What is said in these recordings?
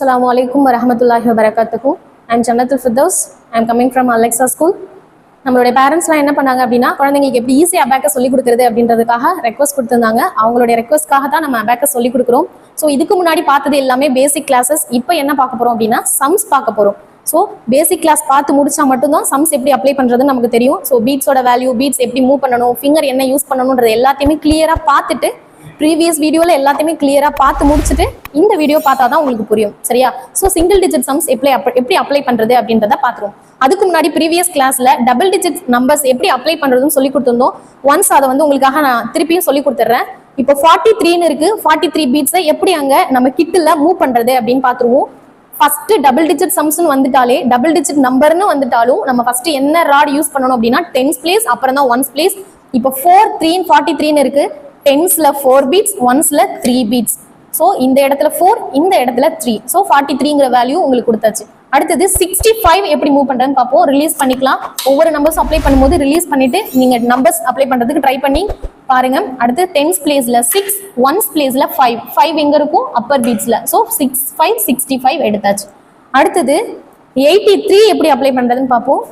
Assalamu alaikum wa rahmatullahi wa barakatuhu. I'm Jannatul Firdaus. I'm coming from Alexa School. நம்மளுடைய பேரண்ட்ஸ்லாம் என்ன பண்ணாங்க அப்படின்னா குழந்தைங்களுக்கு எப்படி ஈஸியாக அபாக்கஸ் சொல்லிக் கொடுக்குறது அப்படின்றதுக்காக ரெக்வஸ்ட் கொடுத்துருந்தாங்க. அவங்களுடைய ரெக்வஸ்ட்காக தான் நம்ம அபாக்கஸ் சொல்லிக் கொடுக்குறோம். ஸோ இதுக்கு முன்னாடி பார்த்தது எல்லாமே பேசிக் கிளாஸஸ். இப்போ என்ன பார்க்க போகிறோம் அப்படின்னா சம்ஸ் பார்க்க போகிறோம். ஸோ பேசிக் கிளாஸ் பார்த்து முடிச்சா மட்டும்தான் சம்ஸ் எப்படி அப்ளை பண்ணுறதுன்னு நமக்கு தெரியும். ஸோ பீட்ஸோட வேல்யூ, பீட்ஸ் எப்படி மூவ் பண்ணணும், ஃபிங்கர் என்ன யூஸ் பண்ணணுன்றது எல்லாத்தையுமே கிளியராக பார்த்துட்டு ப்ரீவியஸ் வீடியோவில் எல்லாத்தையுமே கிளியராக பார்த்து முடிச்சுட்டு இந்த வீடியோ பார்த்தா தான் உங்களுக்கு புரியும். சரியா? ஸோ சிங்கிள் டிஜிட் சம்ஸ் எப்படி அப்ளை பண்ணுறது அப்படின்றத பார்த்துருவோம். அதுக்கு முன்னாடி ப்ரீவியஸ் கிளாஸில் டபுள் டிஜிட் நம்பர்ஸ் எப்படி அப்ளை பண்ணுறதுன்னு சொல்லி கொடுத்துருந்தோம். ஒன்ஸ் அதை உங்களுக்காக நான் திருப்பியும் சொல்லி கொடுத்துட்றேன். இப்போ 43ன்னு இருக்கு. 43 பீட்ஸை எப்படி அங்கே நம்ம கிட்டில் மூவ் பண்ணுறது அப்படின்னு பார்த்துருவோம். ஃபர்ஸ்ட் டபுள் டிஜிட் சம்ஸ்னு வந்துட்டாலே, டபுள் டிஜிட் நம்பர்னு வந்துட்டாலும் நம்ம ஃபர்ஸ்ட் என்ன ராட் யூஸ் பண்ணணும் அப்படின்னா டென்ஸ் பிளேஸ், அப்புறம் தான் ஒன்ஸ் பிளேஸ். இப்போ 4 3 43ன்னு இருக்கு. டென்ஸ்ல 4 பீட்ஸ், ஒன்ஸ்ல 3 பீட்ஸ். ஸோ இந்த இடத்துல 4, இந்த இடத்துல 3. ஸோ 43ங்கிற வேல்யூ உங்களுக்கு கொடுத்தாச்சு. அடுத்தது 65 எப்படி மூவ் பண்றதுன்னு பார்ப்போம். ரிலீஸ் பண்ணிக்கலாம். ஒவ்வொரு நம்பர்ஸ் அப்ளை பண்ணும்போது ரிலீஸ் பண்ணிட்டு நீங்க நம்பர்ஸ் அப்ளை பண்றதுக்கு ட்ரை பண்ணி பாருங்க. அடுத்து டென்ஸ் பிளேஸ்ல 6, ஒன்ஸ் பிளேஸ்ல 5. 5 எங்க இருக்கும்? அப்பர் பீட்ஸ்ல. ஸோ 6 5 65 எடுத்தாச்சு. அடுத்தது 83 எப்படி அப்ளை பண்றதுன்னு பார்ப்போம்.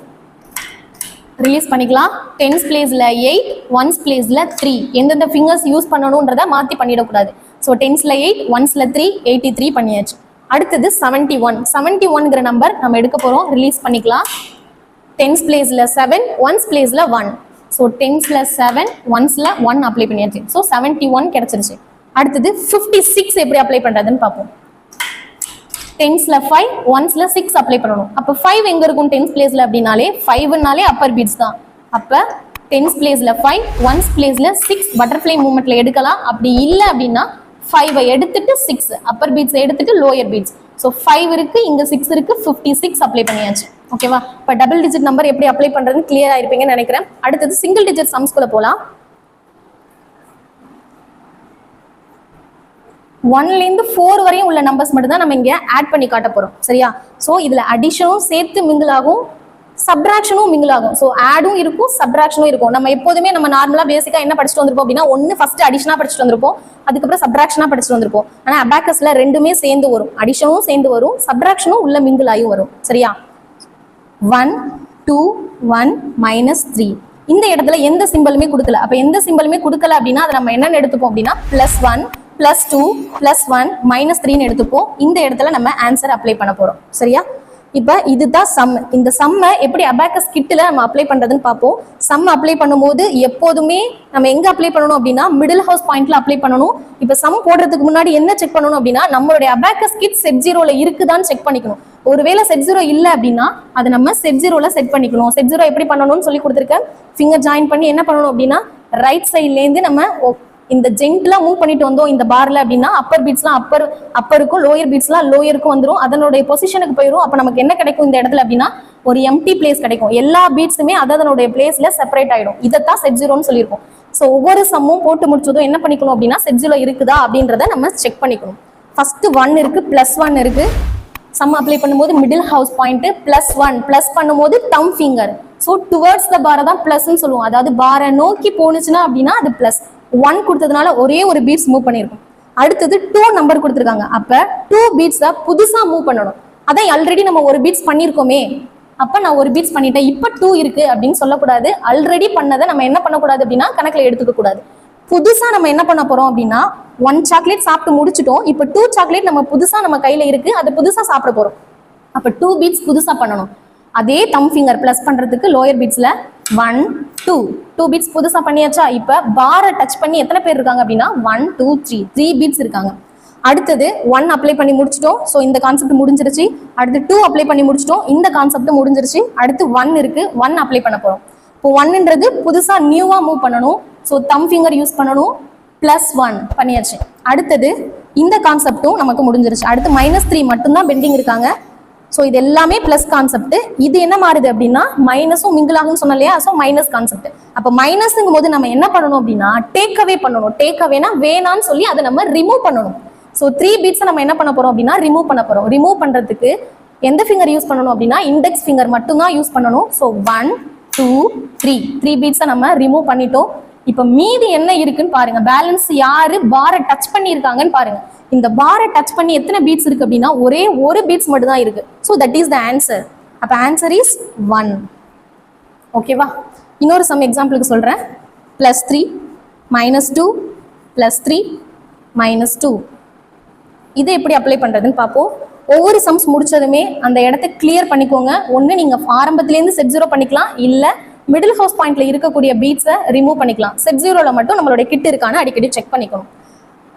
ரிலீஸ் பண்ணிக்கலாம். டென்ஸ் பிளேஸ்ல 8, ஒன்ஸ் பிளேஸ்ல 3. எந்தெந்த ஃபிங்கர்ஸ் யூஸ் பண்ணணும்ன்றத மாற்றி பண்ணிடக்கூடாது. ஸோ டென்ஸ்ல 8, ஒன்ஸ்ல 3, 83 பண்ணியாச்சு. அடுத்தது 71. 71ங்கிற நம்பர் நம்ம எடுக்க போகிறோம். ரிலீஸ் பண்ணிக்கலாம். டென்ஸ் பிளேஸ்ல 7, ஒன்ஸ் பிளேஸ்ல 1. ஸோ டென்ஸ்ல 7, ஒன்ஸ்ல 1 அப்ளை பண்ணியாச்சு. ஸோ 71 கிடைச்சிருச்சு. அடுத்தது 56 எப்படி அப்ளை பண்ணுறதுன்னு பார்ப்போம். டென்ஸ்ல 5, ஒன்ஸ்ல 6 அப்ளை பண்ணணும். அப்போ 5 எங்க இருக்கும் டென்ஸ் பிளேஸ்ல அப்படின்னாலே 5னாலே அப்பர் பீட்ஸ் தான். அப்போ டென்ஸ் பிளேஸ்ல 5, ஒன்ஸ் பிளேஸ்ல 6 பட்டர்ஃப்ளை மூவ்மெண்ட்ல எடுக்கலாம். அப்படி இல்லை அப்படின்னா 5 எடுத்துட்டு 6 அப்பர் பீட்ஸ் எடுத்துட்டு லோயர் பீட்ஸ். ஸோ 5 இருக்கு, இங்க 6 இருக்கு. 56 அப்ளை பண்ணியாச்சு. ஓகேவா? இப்போ டபுள் டிஜிட் நம்பர் எப்படி அப்ளை பண்றதுன்னு கிளியரா இருப்பீங்கன்னு நினைக்கிறேன். அடுத்தது சிங்கிள் டிஜிட் சம்ஸ்குள்ள போலாம். 1லேருந்து 4 வரையும் உள்ள நம்பர்ஸ் மட்டும் தான் நம்ம இங்க ஆட் பண்ணி காட்ட போறோம். சரியா? ஸோ இதுல அடிஷனும் சேர்த்து மிங்கிள் ஆகும், சப்ராக்ஷனும் மிங்கிள் ஆகும். ஸோ ஆடும் இருக்கும், சப்ராக்ஷனும் இருக்கும். நம்ம எப்போதுமே நம்ம நார்மலா பேசிக்கா என்ன படிச்சுட்டு வந்திருப்போம் அப்படின்னா, ஒன்னு ஃபர்ஸ்ட் அடிஷனா படிச்சுட்டு வந்திருப்போம், அதுக்கப்புறம் சப்ராக்ஷனா படிச்சுட்டு வந்திருப்போம். ஆனா அபாக்கஸ்ல ரெண்டுமே சேர்ந்து வரும். அடிஷனும் சேர்ந்து வரும், சப்ராக்ஷனும் உள்ள மிங்கிள் ஆகியும் வரும். சரியா? 1 2 1 -3. இந்த இடத்துல எந்த சிம்பலுமே கொடுக்கல. அப்ப எந்த சிம்பலுமே கொடுக்கல அப்படின்னா அதை நம்ம என்னன்னு எடுத்துப்போம் அப்படின்னா +1 +2 +1 -3ன்னு எடுத்துப்போம். இந்த இடத்துல நம்ம ஆன்சர் அப்ளை பண்ண போறோம். சரியா? இப்போ இதுதான் சம். இந்த சம்மை எப்படி அபாக்கஸ் கிட்டில் நம்ம அப்ளை பண்றதுன்னு பார்ப்போம். சம் அப்ளை பண்ணும்போது எப்போதுமே நம்ம எங்க அப்ளை பண்ணணும் அப்படின்னா மிடில் ஹவுஸ் பாயிண்ட்ல அப்ளை பண்ணணும். இப்போ சம் போடுறதுக்கு முன்னாடி என்ன செக் பண்ணணும் அப்படின்னா நம்மளுடைய அபாக்கஸ் கிட் செட் 0ல இருக்குதான்னு செக் பண்ணிக்கணும். ஒருவேளை செட் 0 இல்லை அப்படின்னா அதை நம்ம செட் 0ல செட் பண்ணிக்கணும். செட் 0 எப்படி பண்ணணும்னு சொல்லி கொடுத்துருக்கேன். ஃபிங்கர் ஜாயின் பண்ணி என்ன பண்ணணும் அப்படின்னா ரைட் சைட்லேருந்து நம்ம இந்த ஜென்ட்லாம் மூவ் பண்ணிட்டு வந்தோம் இந்த பார்ல அப்படின்னா அப்பர் பீட்ஸ்லாம் அப்பருக்கும், லோயர் பீட்ஸ்லாம் லோயருக்கும் வந்துடும். அதனுடைய பொசிஷனுக்கு போயிடும். அப்போ நமக்கு என்ன கிடைக்கும் இந்த இடத்துல அப்படின்னா ஒரு எம்டி பிளேஸ் கிடைக்கும். எல்லா பீட்ஸுமே அதனுடைய பிளேஸ்ல செப்பரேட் ஆயிடும். இதைத்தான் செட் 0ன்னு சொல்லியிருக்கோம். ஸோ ஒவ்வொரு சம்மும் போட்டு முடிச்சதும் என்ன பண்ணிக்கணும் அப்படின்னா செட் 0 இருக்குதா அப்படின்றத நம்ம செக் பண்ணிக்கணும். ஃபர்ஸ்ட் 1 இருக்கு, +1 இருக்கு. சம் அப்ளை பண்ணும்போது மிடில் ஹவுஸ் பாயிண்ட் +1 ப்ளஸ் பண்ணும்போது தம் ஃபிங்கர். ஸோ டுவர்ட்ஸ் த பாரை தான் ப்ளஸ்ன்னு சொல்லுவோம். அதாவது பாரை நோக்கி போனுச்சுன்னா அப்படின்னா அது +. 1 கொடுத்ததுனால ஒரே ஒரு பீட்ஸ் மூவ் பண்ணிருக்கும். அடுத்தது 2 நம்பர் கொடுத்துருக்காங்க. அப்ப 2 பீட்ஸை புதுசா மூவ் பண்ணணும். அதான் ஆல்ரெடி நம்ம ஒரு பீட்ஸ் பண்ணிருக்கோமே. அப்ப நான் ஒரு பீட்ஸ் பண்ணிட்டேன், இப்ப 2 இருக்கு அப்படின்னு சொல்லக்கூடாது. ஆல்ரெடி பண்ணதை நம்ம என்ன பண்ணக்கூடாது அப்படின்னா கணக்குல எடுத்துக்க கூடாது. புதுசா நம்ம என்ன பண்ண போறோம் அப்படின்னா 1 சாக்லேட் சாப்பிட்டு முடிச்சிட்டோம். இப்ப 2 சாக்லேட் நம்ம புதுசா நம்ம கையில இருக்கு, அதை புதுசா சாப்பிட போறோம். அப்ப 2 பீட்ஸ் புதுசா பண்ணணும். அதே தம் ஃபிங்கர் பிளஸ் பண்றதுக்கு லோயர் பீட்ஸ்ல 1 2 பீட்ஸ் புதுசா பண்ணியாச்சா? இப்ப பாரை டச் பண்ணி எத்தனை பேர் இருக்காங்க அப்படின்னா 1 2 3 பீட்ஸ் இருக்காங்க. அடுத்தது 1 அப்ளை பண்ணி முடிச்சிட்டோம். ஸோ இந்த கான்செப்ட் முடிஞ்சிருச்சு. அடுத்து 2 அப்ளை பண்ணி முடிச்சிட்டோம். இந்த கான்செப்ட் முடிஞ்சிருச்சு. அடுத்து 1 இருக்கு, 1 அப்ளை பண்ண போறோம். இப்போ 1ன்றது புதுசா நியூவா மூவ் பண்ணணும். ஸோ தம் ஃபிங்கர் யூஸ் பண்ணணும். +1 பண்ணியாச்சு. அடுத்தது இந்த கான்செப்டும் நமக்கு முடிஞ்சிருச்சு. அடுத்து -3 மட்டும்தான் பெண்டிங் இருக்காங்க. ஸோ இது எல்லாமே ப்ளஸ் கான்செப்ட். இது என்ன மாறுது அப்படின்னா மைனஸும் மிங்கிள் ஆகும்னு சொன்னோம் இல்லையா? So minus concept. அப்போ மைனஸ்ங்கும் போது நம்ம என்ன பண்ணணும் அப்படின்னா டேக் அவே பண்ணணும். டேக் அவேனா வேணான்னு சொல்லி அதை நம்ம ரிமூவ் பண்ணணும். ஸோ 3 பீட்ஸை நம்ம என்ன பண்ண போறோம் அப்படின்னா ரிமூவ் பண்ண போறோம். ரிமூவ் பண்றதுக்கு எந்த ஃபிங்கர் யூஸ் பண்ணணும் அப்படின்னா இண்டெக்ஸ் ஃபிங்கர் மட்டும்தான் யூஸ் பண்ணணும். ஸோ 1 2 3 பீட்ஸை நம்ம ரிமூவ் பண்ணிட்டோம். இப்ப மீதி என்ன இருக்குன்னு பாருங்க. பேலன்ஸ் யாரு பாரை டச் பண்ணியிருக்காங்கன்னு பாருங்க. இந்த பாரை டச் பண்ணி எத்தனை பீட்ஸ் இருக்கு அப்படின்னா ஒரே ஒரு பீட்ஸ் மட்டும் தான் இருக்கு. So that is the answer. அப்ப ஆன்சர் இஸ் 1. ஓகேவா? இன்னொரு சம் எக்ஸாம்பிளுக்கு சொல்றேன். +3 -2 +3 -2. இதை எப்படி அப்ளை பண்றதுன்னு பார்ப்போம். ஒவ்வொரு சம்ஸ் முடிச்சதுமே அந்த இடத்த கிளியர் பண்ணிக்கோங்க. ஒன்று நீங்க ஆரம்பத்திலேருந்து செட் 0 பண்ணிக்கலாம், இல்லை மிடில் ஹவுஸ் பாயிண்ட்ல இருக்கக்கூடிய பீட்ஸை ரிமூவ் பண்ணிக்கலாம். செட் 0ல மட்டும் நம்மளுடைய கிட் இருக்கான்னு அடிக்கடி செக் பண்ணிக்கணும்.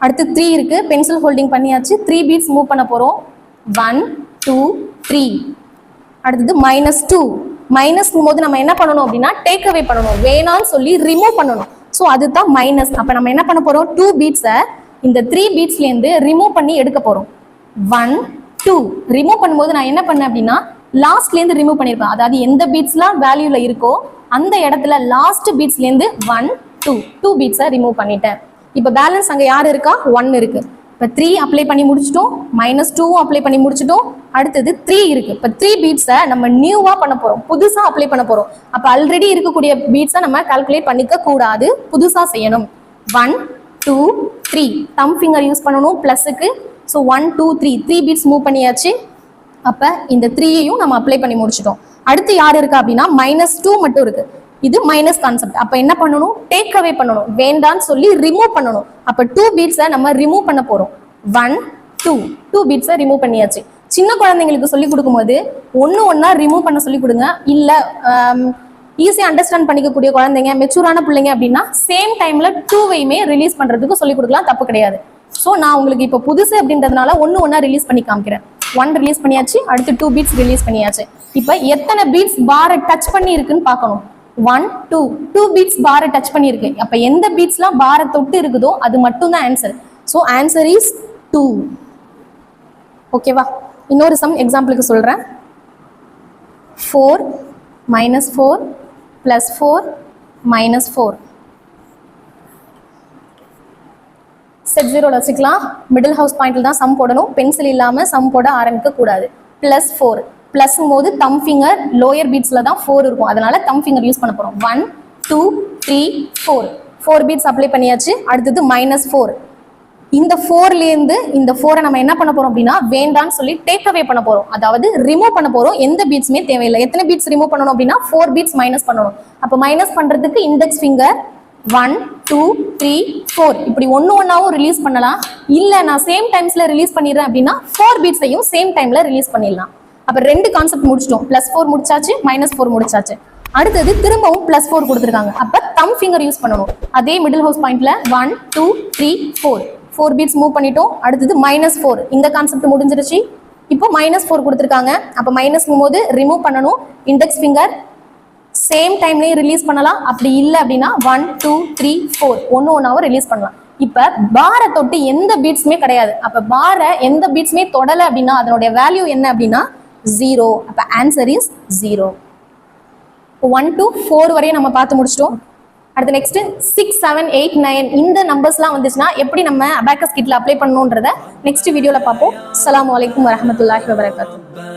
அடுத்து 3 இருக்கு, பென்சில் ஹோல்டிங் பண்ணியாச்சு. 3 பீட்ஸ் மூவ் பண்ண போறோம். 1 2 3. அடுத்தது -2. மைனஸ்ங்கும் போது நம்ம என்ன பண்ணணும் அப்படின்னா டேக் அவே பண்ணணும், வேணான்னு சொல்லி ரிமூவ் பண்ணணும். ஸோ அதுதான் மைனஸ். அப்போ நம்ம என்ன பண்ண போறோம், 2 பீட்ஸை இந்த 3 பீட்ஸ்லேருந்து ரிமூவ் பண்ணி எடுக்க போறோம். 1 2. ரிமூவ் பண்ணும்போது நான் என்ன பண்ணேன் அப்படின்னா லாஸ்ட்லேருந்து ரிமூவ் பண்ணியிருப்பேன். அதாவது எந்த பீட்ஸ்லாம் வேல்யூல இருக்கோ அந்த இடத்துல லாஸ்ட் பீட்ஸ்லேருந்து 1 2 பீட்ஸை ரிமூவ் பண்ணிட்டேன். இப்போ பேலன்ஸ் அங்கே யார் இருக்கா, 1 இருக்கு. இப்போ 3 அப்ளை பண்ணி முடிச்சிட்டோம், -2 அப்ளை பண்ணி முடிச்சிட்டோம். அடுத்தது 3 இருக்கு. இப்போ 3 பீட்ஸை நம்ம நியூவா பண்ண போறோம், புதுசா அப்ளை பண்ண போறோம். அப்போ ஆல்ரெடி இருக்கக்கூடிய பீட்ஸை நம்ம கால்குலேட் பண்ணிக்க கூடாது, புதுசா செய்யணும். 1 2 3. தம் ஃபிங்கர் யூஸ் பண்ணணும் பிளஸுக்கு. ஸோ 1 2 3 பீட்ஸ் மூவ் பண்ணியாச்சு. அப்போ இந்த 3யையும் நம்ம அப்ளை பண்ணி முடிச்சிட்டோம். அடுத்து யார் இருக்கா அப்படின்னா -2 மட்டும் இருக்கு. இது மைனஸ் கான்செப்ட். அப்ப என்ன பண்ணணும், டேக் அவே பண்ணணும், வேண்டான்னு சொல்லி ரிமூவ் பண்ணணும். அப்ப 2 பீட்ஸை நம்ம ரிமூவ் பண்ண போறோம். 1 2 பீட்ஸை ரிமூவ் பண்ணியாச்சு. சின்ன குழந்தைங்களுக்கு சொல்லி கொடுக்கும்போது ஒன்னா ரிமூவ் பண்ண சொல்லி கொடுங்க. இல்ல ஈஸியா அண்டர்ஸ்டாண்ட் பண்ணிக்கக்கூடிய குழந்தைங்க, மெச்சூரான பிள்ளைங்க அப்படின்னா சேம் டைம்ல 2வையுமே ரிலீஸ் பண்றதுக்கு சொல்லி கொடுக்கலாம், தப்பு கிடையாது. ஸோ நான் உங்களுக்கு இப்போ புதுசு அப்படின்றதுனால ஒன்னா ரிலீஸ் பண்ணி காமிக்கிறேன். 1 ரிலீஸ் பண்ணியாச்சு, அடுத்து 2 பீட்ஸ் ரிலீஸ் பண்ணியாச்சு. இப்போ எத்தனை பீட்ஸ் பாரை டச் பண்ணி இருக்குன்னு பார்க்கணும். 1 2 பீட்ஸ் பாரை டச் பண்ணியிருக்கு. அப்போ எந்த பீட்ஸ்லாம் பாரை தொட்டு இருக்குதோ அது மட்டும் தான் ஆன்சர். So answer is 2. ஓகேவா? இன்னொரு சம் எக்ஸாம்பிளுக்கு சொல்றேன். 4 -4 +4 -4. செட் 0ல வச்சுக்கலாம். மிடில் ஹவுஸ் பாயிண்ட்ல தான் சம் போடணும், பென்சில் இல்லாம சம் போட ஆரம்பிக்க கூடாது. +4 பிளஸ்ங்கும் போது தம் ஃபிங்கர் லோயர் பீட்ஸ்ல தான் 4 இருக்கும், அதனால தம் ஃபிங்கர் யூஸ் பண்ண போறோம். 1 2 3 4 பீட்ஸ் அப்ளை பண்ணியாச்சு. அடுத்தது -4. இந்த 4லேருந்து இந்த 4 நம்ம என்ன பண்ண போறோம் அப்படின்னா வேண்டான்னு சொல்லி டேக் அவே பண்ண போறோம், அதாவது ரிமூவ் பண்ண போறோம். எந்த பீட்ஸுமே தேவையில்லை. எத்தனை பீட்ஸ் ரிமூவ் பண்ணணும் அப்படின்னா 4 பீட்ஸ் மைனஸ் பண்ணணும். அப்போ மைனஸ் பண்றதுக்கு இண்டெக்ஸ் ஃபிங்கர் 1 2 3 4 இப்படி ஒன்னாவும் ரிலீஸ் பண்ணலாம். இல்ல நான் சேம் டைம்ஸ்ல ரிலீஸ் பண்ணிடுறேன் அப்படின்னா 4 பீட்ஸையும் சேம் டைம்ல ரிலீஸ் பண்ணிடலாம். அப்ப 2 கான்செப்ட் முடிச்சிட்டோம். +4 முடிச்சாச்சு, -4 முடிச்சாச்சு. அடுத்தது திரும்பவும் +4 கொடுத்துருக்காங்க. அப்ப தம் ஃபிங்கர் யூஸ் பண்ணணும். அதே மிடில் ஹவுஸ் பாயிண்ட்ல 1 2 3 4 பீட்ஸ் மூவ் பண்ணிட்டோம். அடுத்தது -4. இந்த கான்செப்ட் முடிஞ்சிருச்சு. இப்போ -4 கொடுத்துருக்காங்க. அப்ப மைனஸ்ங்கும் போது ரிமூவ் பண்ணணும். இண்டெக்ஸ் ஃபிங்கர் சேம் டைம்லயும் ரிலீஸ் பண்ணலாம். அப்படி இல்லை அப்படின்னா 1 2 3 4 ஒன்னாவும் ரிலீஸ் பண்ணலாம். இப்ப பாரை தொட்டு எந்த பீட்ஸுமே கிடையாது. அப்ப பாரை எந்த பீட்ஸுமே தொடலை அப்படின்னா அதனுடைய வேல்யூ என்ன அப்படின்னா 0. அப்ப ஆன்சர் இஸ் 0. 1 to 4 வரையும் நம்ம பார்த்து முடிச்சிட்டோம். அடுத்து நெக்ஸ்ட் 6 7 8 9 இந்த நம்பர்ஸ்லாம் வந்துச்சுன்னா எப்படி நம்ம அபாக்கஸ் கிட்ல அப்ளை பண்ணணும்ன்றத நெக்ஸ்ட் வீடியோல பார்ப்போம். அஸ்ஸலாமு அலைக்கும் வரஹ்மத்துல்லாஹி வபரகாத்துஹு.